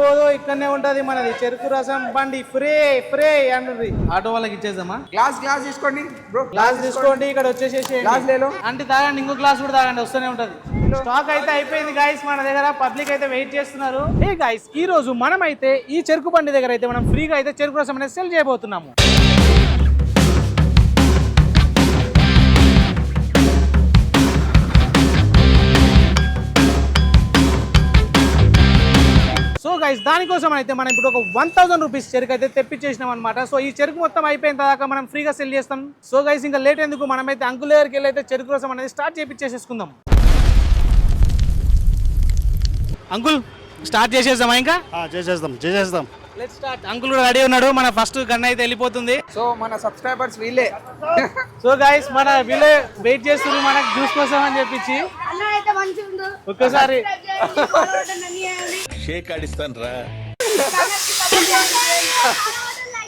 పోదో ఇక్కడనే ఉంటది మనది చెరుకు రసం బండి ఫ్రీ ఫ్రీ అంటుంది. ఆటో వాళ్ళకి ఇచ్చేద్దామా? గ్లాస్ తీసుకోండి బ్రో, గ్లాస్ తీసుకోండి. ఇక్కడ వచ్చేసేసి గ్లాస్ లేలో అంటే తాగండి, ఇంకో గ్లాస్ కూడా తాగండి, వస్తూనే ఉంటది. స్టాక్ అయితే అయిపోయింది గైస్ మన దగ్గర. పబ్లిక్ అయితే వెయిట్ చేస్తున్నారు. హే గైస్, ఈ రోజు మనం అయితే ఈ చెరుకు బండి దగ్గర అయితే మనం ఫ్రీగా అయితే చెరుకు రసం అనేది సెల్ చేయబోతున్నాము. సో గైస్, దానికోసం అయితే మనం ఇప్పుడు ఒక 1000 రూపీస్ చెరుకు అయితే తెప్పించేసినాం అనమాట. సో ఈ చెరుకు మొత్తం అయిపోయిన తర్వాత మనం ఫ్రీగా సెల్ చేస్తాం. సో గైస్, ఇంకా లేట్ ఎందుకు, మనమైతే అంకుల్ దగ్గరికి వెళ్ళి అయితే చెరుకు రసం అనేది స్టార్ట్ చేపించేసేసుకుందాం. అంకుల్ స్టార్ట్ చేసేద్దామా? ఇంకా చేసేద్దాం. Let's start. అంకుల్ కూడా రెడీ ఉన్నాడు. మన ఫస్ట్ గన్ అయితే వెళ్ళిపోతుంది. సో మన సబ్స్క్రైబర్స్ వీళ్ళే. సో గైస్, మన వీళ్ళే వెయిట్ చేస్తున్నారు మనకు జ్యూస్ కోసం అని చెప్పించి. ఒక్కసారి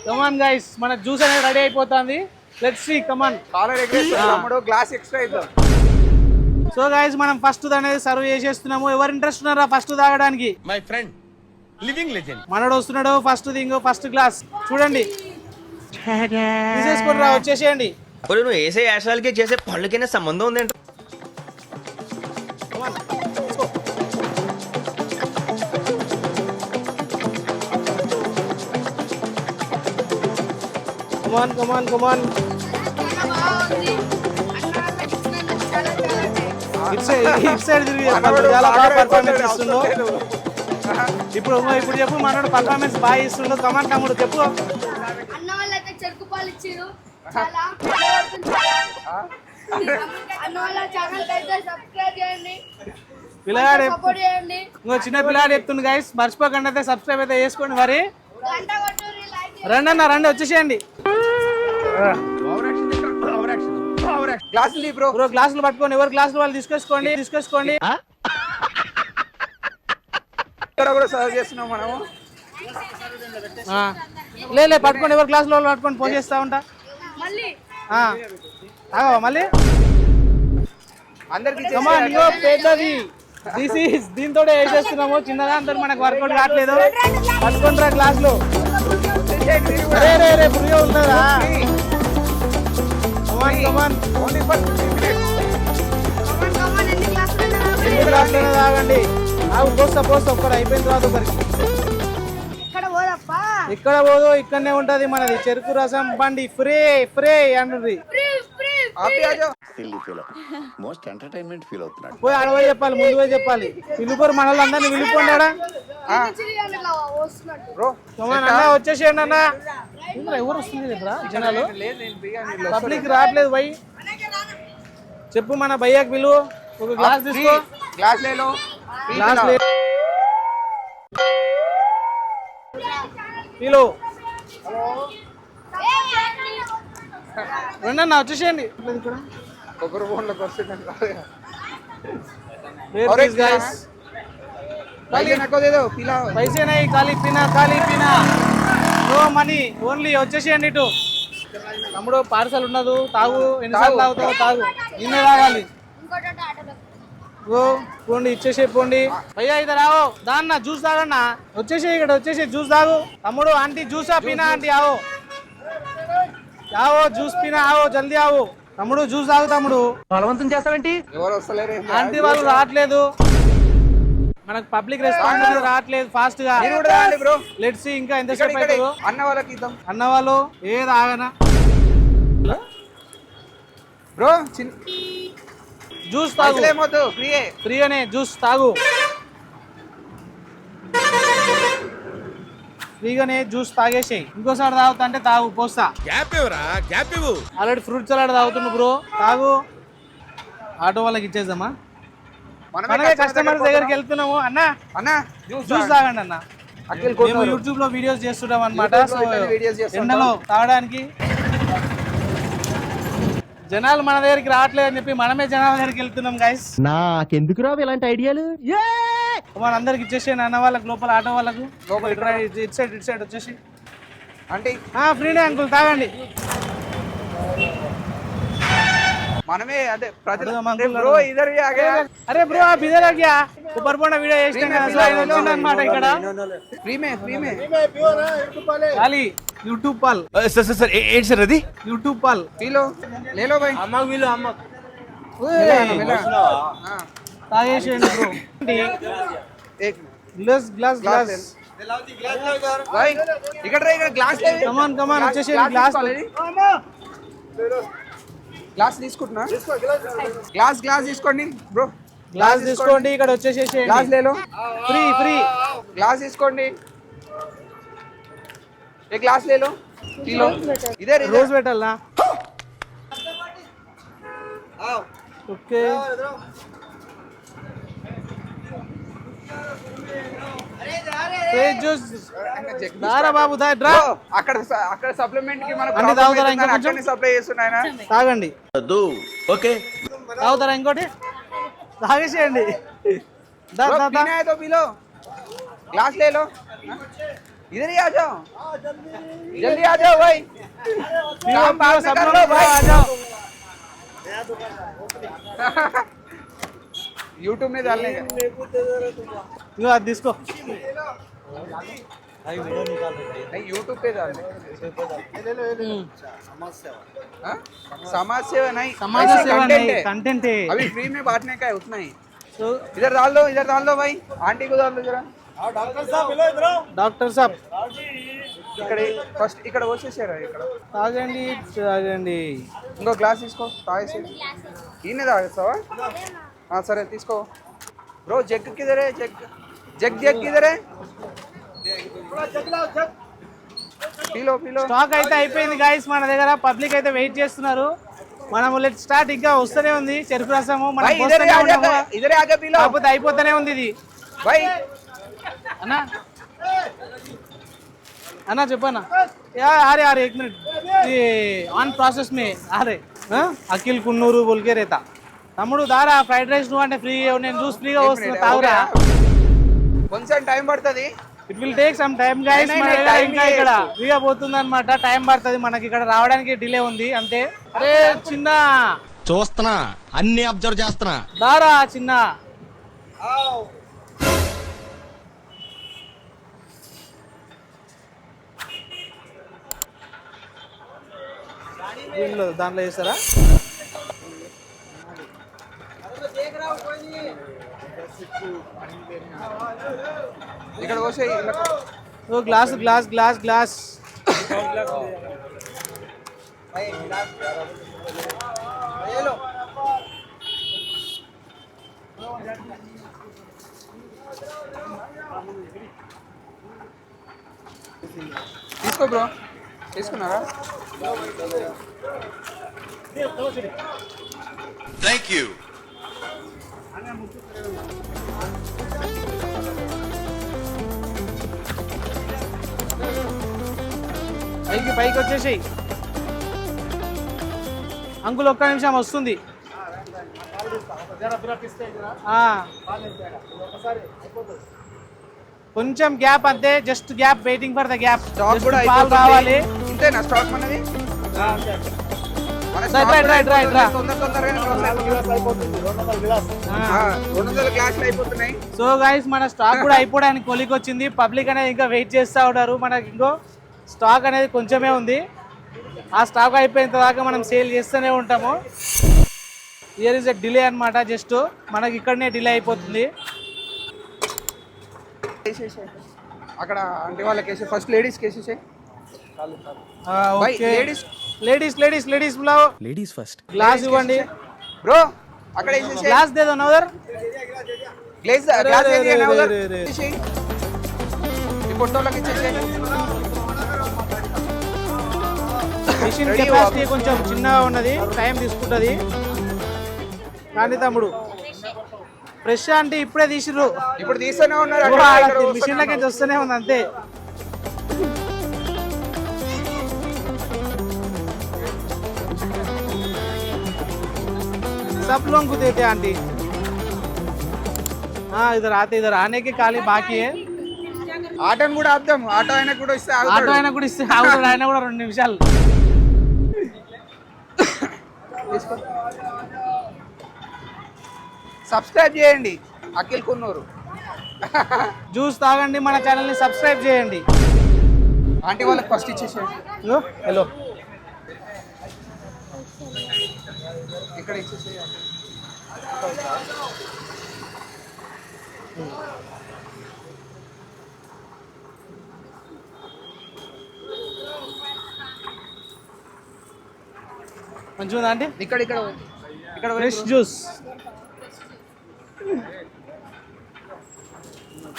కమాన్ గైస్, మన జ్యూస్ అనేది రెడీ అయిపోతుంది. Let's see, come on. కాలర్ ఎగ్రేస్తాము, గ్లాస్ ఎక్స్ట్రా ఇద్దాం. సో గైస్, మనం ఫస్ట్ అనేది సర్వ్ చేసేస్తున్నాము. ఎవరు ఇంట్రెస్ట్ ఉన్నారా ఫస్ట్ తాగడానికి? మై ఫ్రెండ్ లివింగ్ లెజెండ్ మనోడు వస్తున్నాడు. ఫస్ట్ గ్లాస్ చూడండి, తీసేసుకొని రా, వచ్చేసేయండి. నువ్వు వేసే యాశాలకి చేసే పళ్ళకైనా సంబంధం ఉందంట. కమాన్. ఇట్ సైడ్ తిరిగి చాలా బాగా పర్ఫార్మెన్స్ ఇస్తుందో. ఇప్పుడు చెప్పు, మనోడు పర్ఫార్మెన్స్ బాగా ఇస్తుండో. కమాన్ తమ్ముడు చెప్పు. అన్న వాళ్ళైతే చెరుకు పాలు ఇచ్చారు. చాలా అన్న వాళ్ళ ఛానల్ అయితే సబ్స్క్రైబ్ చేయండి, పిల్లగాడు సపోర్ట్ చేయండి. ఇంకో చిన్న పిల్లాడు చెప్తుంది గైస్, మర్చిపోకండి అయితే సబ్స్క్రైబ్ అయితే చేసుకోండి. మరి గంట కొట్టుర్రి, లైక్ చేయండి. రండి అన్న, రండి, వచ్చేసేయండి. గ్లాసులు బ్రో. గ్లాసులు పట్టుకోండి, ఎవరు గ్లాసులు వాళ్ళు తీసుకోండి. ఇక్కడ కూడా సర్వ్ చేస్తున్నాం మనము. లే పట్టుకోండి, ఎవరు గ్లాసులు వాళ్ళు పట్టుకొని ఫోన్ చేస్తా ఉంటా. మళ్ళీ మళ్ళీ అందరికి పెద్దది దీంతో వేసేస్తున్నాము. చిన్నగా అంతా మనకు వర్కౌట్ కావట్లేదు. పట్టుకుంటారా గ్లాసులు? రే పురిగా ఉన్నారా? కమాన్ ఎన్ని గ్లాసులు తాగండి. పోస్తా ఒక్కడు అయిపోయిన తర్వాత ఒకరికి. ఇక్కడ పోదు ఇక్కడనే ఉంటది మనది చెరుకు రసం బండి ఫ్రీ ఫ్రీ అంటుంది. పోయి అడవై చెప్పాలి, ముందు పోయి చెప్పాలి. పిలుపురు మనల్ని పిలుపుకోండి. అన్న వచ్చేసేయండి అన్న. ఎవరు వస్తుంది జనాలు, పబ్లిక్ రావట్లేదు. భయ్ చెప్పు, మన భయ్యాకి పిలువు. ఒక గ్లాస్ తీసుకో. గ్లాస్ పిలు రెండన్నా వచ్చేసేయండి. ఒకరు ఫోన్లోకి వస్తుంది. पैसे नहीं, खाली पीना नो मनी ఓన్లీ. వచ్చేసేయండి ఇటు. తమ్ముడు పార్సల్ ఉన్నదు, తాగు. ఎన్నిసార్లు తాగుతావు తాగు, నిన్నే తాగాలి. పోండి, ఇచ్చేసే పోండి. భయ్యా ఇద్దరు రావు, దాన్న జ్యూస్ తాగన్నా. వచ్చేసి ఇక్కడ వచ్చేసి జ్యూస్ తాగు. తమ్ముడు aunty జ్యూసా పీనా? Aunty Ao juice పీనా, Ao జల్దీ ఆవో. తమ్ముడు జ్యూస్ తాగు. తమ్ముడు బలవంతం చేస్తావేంటి? ఎవరు వస్తలేరు, ఆంటీ వాళ్ళు రావట్లేదు. మనకు పబ్లిక్ రెస్పాన్స్ రావట్లేదు ఫాస్ట్ గా. లెట్స్ సీ ఇంకా ఎంతసేపు అవుతుందో. అన్న వాళ్ళకి ఇద్దాం. అన్న వాళ్ళు ఏది ఆగనా బ్రో, జ్యూస్ తాగు. ఫ్రీగానే జ్యూస్ తాగు. ఫ్రీగానే జ్యూస్ తాగేసేయి. ఇంకోసారి తాగుతా అంటే తాగు, పోస్తా. ఆల్రెడీ ఫ్రూట్ సలాడ్ తాగుతున్నా బ్రో, తాగు. ఆటో వాళ్ళకి ఇచ్చేద్దామా? మనమే కస్టమర్ దగ్గరికి వెళ్తున్నాము. అన్న జ్యూస్ తాగండి అన్న. మేము యూట్యూబ్ లో వీడియోస్ చేస్తుంటాం అనమాట. సో ఎండలో తాగడానికి జనాలు మన దగ్గరికి రావట్లేదు అని చెప్పి మనమే జనాల దగ్గరికి వెళ్తున్నాం గైస్. నాకెందుకు రావు ఇలాంటి ఐడియాలు? మనందరికి ఇచ్చేసేయండి. అన్న వాళ్ళకి లోపల, ఆటో వాళ్ళకు ఇటు సైడ్ వచ్చేసి. అంటే ఫ్రీనే అంకుల్, తాగండి. మనమే అదే ప్రజలు అడుగుదాం uncle, బ్రో అడుగుదాం. ఇదర్ भी आ गया అరే బ్రో ఆ బిదర్ ఆగ్యా ऊपर పోన వీడియో చేస్తాం కదా అసలు ఆయన వచ్చిందన్నమాట ఇక్కడ फ्री में ఖాళీ యూట్యూబ్ పాల్ సార్ సార్ సార్ ఏంటి సార్ అది యూట్యూబ్ పాల్ पी लो ले लो भाई అమ్మకు వీళ్ళు అమ్మకు मिला हां తాగేసేయండి బ్రో एक గ్లాస్ గ్లాస్ గ్లాస్ भाई ఇక్కడ రా ఇక్కడ గ్లాస్ ले కమాన్ కమాన్ వచ్చేసేయండి గ్లాస్ గ్లాస్ తీసుకుంటున్నా గ్లాస్ తీసుకోండి బ్రో గ్లాస్ తీసుకోండి ఇక్కడ వచ్చేసేసేయండి గ్లాస్ ले लो ఫ్రీ ఫ్రీ ग्लास తీసుకోండి एक ग्लास ले लो पी लो इधर రోజ్ పెట్టాలా ఓకే ఫ్రెష్ జ్యూస్ దారా బాబు దా డ్రా అక్కడ అక్కడ సప్లిమెంట్ కి మనకు అన్ని తాగుతారా ఇంకా కొంచెం? అక్కడనే సప్లై చేస్తున్నాయన తాగండి ఓకే తాగుతారా ఇంకోటి తాగేసేయండి దా దా దా पीना है तो पी लो ग्लास ले लो इधर ही आ जाओ जल्दी आ जाओ भाई काम बाद में सब कर लोग लो भाई आ जाओ यूट्यूब में डालने का ఇగో అది తీసుకో नहीं यूट्यूब पे डालने हाँ? समाज सेवा नहीं సమాజ ऐसे సేవ content है। కంటెంట్ अभी फ्री में बांटने का है उतना ही సో इधर डाल दो भाई आंटी को डाल दो जरा డాక్టర్ సాబ్ ఇక్కడ ఫస్ట్ ఇక్కడ వచ్చేసారా ఇక్కడ తాగండి తాగండి ఇంకో గ్లాస్ తీసుకో తాగేసి ఈయనే తాగేస్తావా సరే తీసుకో బ్రో జగ్ కిదరే జగ్ కిదరే పీలో స్టాక్ అయితే అయిపోయింది గాయస్ మన దగ్గర పబ్లిక్ అయితే వెయిట్ చేస్తున్నారు మనం లెట్ స్టార్ట్ ఇంకా వస్తూనే ఉంది చెరుకు రసము మనం भाई పోస్తూనే ఉన్నాము. इधर आके पी लो కాకపోతే అయిపోతూనే ఉంది ఇది भाई అన్నా అన్నా చెప్పన్నా अरे अरे एक मिनट ये ऑन प्रोसेस में अरे అఖిల్ కున్నూరు బోల్కే రేతా తమ్ముడు దారా ఫ్రైడ్ రైస్ నువ్వు అంటే ఫ్రీ నేను జ్యూస్ ఫ్రీగా వస్తున్నా తాగురా కొంచెం టైం పడుతుంది it will take some time guys మన దగ్గర time ఇంకా ఇక్కడ ఫ్రీగా పోతుంది అనమాట టైం పడుతుంది మనకి ఇక్కడ రావడానికి డిలే ఉంది అంతే అరే చిన్న చూస్తున్నా అన్ని అబ్జర్వ్ చేస్తున్నా దారా చిన్న దీనిలో దాంట్లో చేస్తారా ఇక్కడ పోసే ఓ గ్లాస్ గ్లాస్ గ్లాస్ గ్లాస్ తీసుకో బ్రో తీసుకున్నారా థ్యాంక్ యూ పైకి పైకి వచ్చేసేయి అంకుల్ ఒక్క నిమిషం వస్తుంది ఆ. కొంచెం గ్యాప్ అంతే just gap waiting for the gap stock కూడా పాలు రావాలి ఇంతేనా స్టాక్ మనది మన రైట్ రా తొందరగానే ఆ. 200 గ్లాసులు అయిపోతున్నాయి సో గైస్ మన స్టాక్ కూడా అయిపోవడానికి కొలికి వచ్చింది పబ్లిక్ అనేది ఇంకా వెయిట్ చేస్తూ ఉన్నారు మనకి ఇంకో స్టాక్ అనేది కొంచెమే ఉంది ఆ స్టాక్ అయిపోయిన దాకా మనం సేల్ చేస్తూనే ఉంటాము ఇయర్ ఇస్ ఎ డిలే అనమాట జస్ట్ మనకి ఇక్కడనే డిలే అయిపోతుంది అక్కడ అంటే వాళ్ళకి వేసే ఫస్ట్ లేడీస్ కేసేసే okay ladies ladies ladies ladies ladies first glass ఇవ్వండి బ్రో అక్కడ వేసేసే గ్లాస్ దేదో నవదర్ గ్లాస్ అరే, గ్లాస్ అరే, ఏరియా అరే, నవదర్ అరే, అరే. ఇచ్చేసేయ్ ఈ ఫోటోలకి ఇచ్చేసేయ్ మిషన్ Ready కెపాసిటీ కొంచెం చిన్నగా ఉన్నది టైం తీసుకుంటుంది కానీ తమ్ముడు ఫ్రెష్ అంటే ఇప్పుడే తీసిర్రు ఇప్పుడు తీస్తూనే ఉన్నారు అక్కడ ఇక్కడ మిషన్ వస్తూనే లకి వస్తూనే ఉంది అంతే सब लोगों को देते हैं आंटी हाँ इधर आने के खाली बाकी है ఆటోని కూడా ఆపుదాం ఆటో అయినా కూడా ఇస్తే ఆటో ఆగుతాడు అయినా కూడా ఇస్తే ఆగుతాడు ఆయన కూడా 2 నిమిషాలు తీసుకో. సబ్స్క్రైబ్ చేయండి అఖిల్ కున్నూరు. జ్యూస్ తాగండి, మన ఛానల్ని సబ్స్క్రైబ్ చేయండి. ఆంటీ వాళ్ళకి ఫస్ట్ ఇచ్చేసేయండి. ఇగో, హలో ఇక్కడ ఇచ్చేసేయండి. మంచిగా ఉందా ఆంటీ? ఇక్కడ ఇక్కడ ఇక్కడ फ्रेश जूस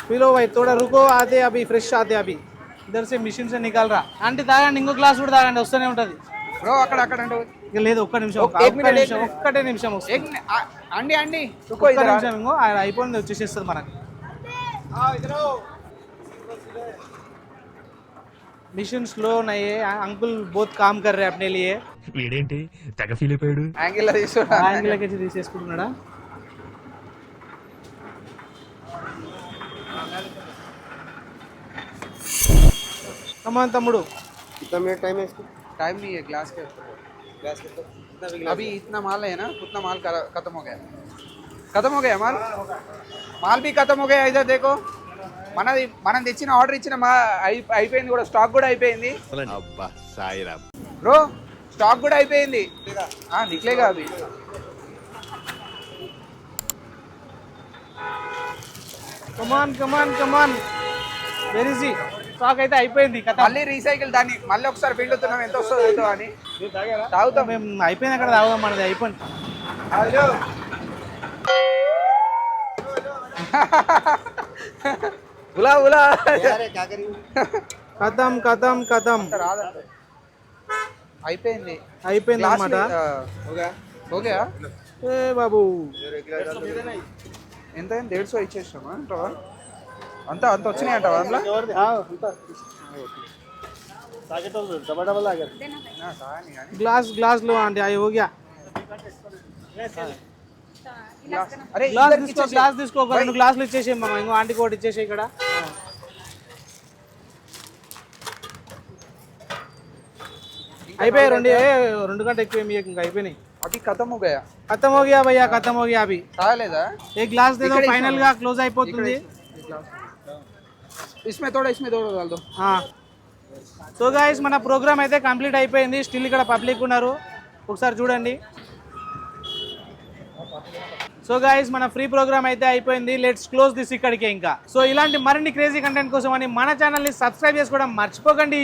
पी लो भाई, थोड़ा रुको, आते अभी फ्रेश आते अभी इधर से मशीन से निकाल रहा. ఆంటీ తాగండి, ఇంకో గ్లాస్ కూడా తాగండి, వస్తూనే ఉంటుంది. బ్రో అక్కడ అక్కడ అంటే ఇక లేదు, ఒక్క నిమిషం, ఒక్కటే నిమిషం వస్తుంది. అండి అండి రుకో ఒక్క ఇద్దరు నిమిషం, ఇంకో ఆయన అయిపోయింది, వచ్చేసేస్తుంది మనకి. मिशन स्लो नहीं है, अंकुल बहुत काम कर रहे हैं अपने लिए. వీడేంటి తెగ ఫీల్ అయిపోయాడు. యాంగిల్ తీసుకున్నా. యాంగిల్కి తీసేసుకుంటున్నాడా? कमान तम्मुడు. कितना मिनट टाइम है इसको? टाइम नहीं है ग्लास के अभी इतना माल है ना, उतना माल खत्म हो गया. खत्म हो गया माल. माल भी खत्म हो गया. इधर देखो, మనం తెచ్చిన ఆర్డర్ ఇచ్చిన అయిపోయింది కూడా, స్టాక్ కూడా అయిపోయింది. అబ్బా సాయిరామ్. బ్రో స్టాక్ కూడా అయిపోయింది. నిక్లేగా అవి. కమాన్ కమాన్ కమాన్, వెరీ ఈజీ. స్టాక్ అయితే అయిపోయింది కదా. మళ్ళీ రీసైకిల్, దాన్ని మళ్ళీ ఒకసారి పిండుతున్నాం, ఎంత వస్తుందో ఏంటో అని. తాగుతాం మేము, అయిపోయింది అక్కడ తాగుదాం, మనది అయిపోయింది. ఉలా ఉలా కథం కథం కథం, రాదంట. అయిపోయింది అయిపోయింది అన్నమాట. ఓకే ఏ బాబు, ఎంత 150 ఇచ్చేసామా అంటావా? అంతా అంత వచ్చినాయి అంటావా అందులో? గ్లాస్ గ్లాస్ లో అంటే అవి हो गया. అరే గ్లాస్ ఇద్దరికి తీసుకో, ఇచ్చేసేయ్. గ్లాస్ తీసుకో, ఒక 2 గ్లాసులు ఇచ్చేసి మామ, ఇంకో ఆంటీకి ఒకటి ఇచ్చేసి ఇక్కడ. అయిపోయాయి, 2 గంటలు ఎక్కువ మీకు ఇంకా అయిపోయినాయి. అవి ఖతం हो गया. खत्म हो गया भैया, खत्म हो गया अभी. తాగలేదా? एक ग्लास दे दो, ఇక్కడ फाइनल గా క్లోజ్ అయిపోతుంది. इसमें थोड़ा डाल दो. సో గైస్, మన ప్రోగ్రామ్ అయితే కంప్లీట్ అయిపోయింది. స్టిల్ ఇక్కడ పబ్లిక్ ఉన్నారు, ఒకసారి చూడండి. సో గైస్, మన ఫ్రీ ప్రోగ్రామ్ అయితే అయిపోయింది. లెట్స్ క్లోజ్ దిస్ ఇక్కడికే. ఇంకా సో ఇలాంటి మరిన్ని క్రేజీ కంటెంట్ కోసం అని మన ఛానల్ని సబ్స్క్రైబ్ చేసుకోవడం మర్చిపోకండి.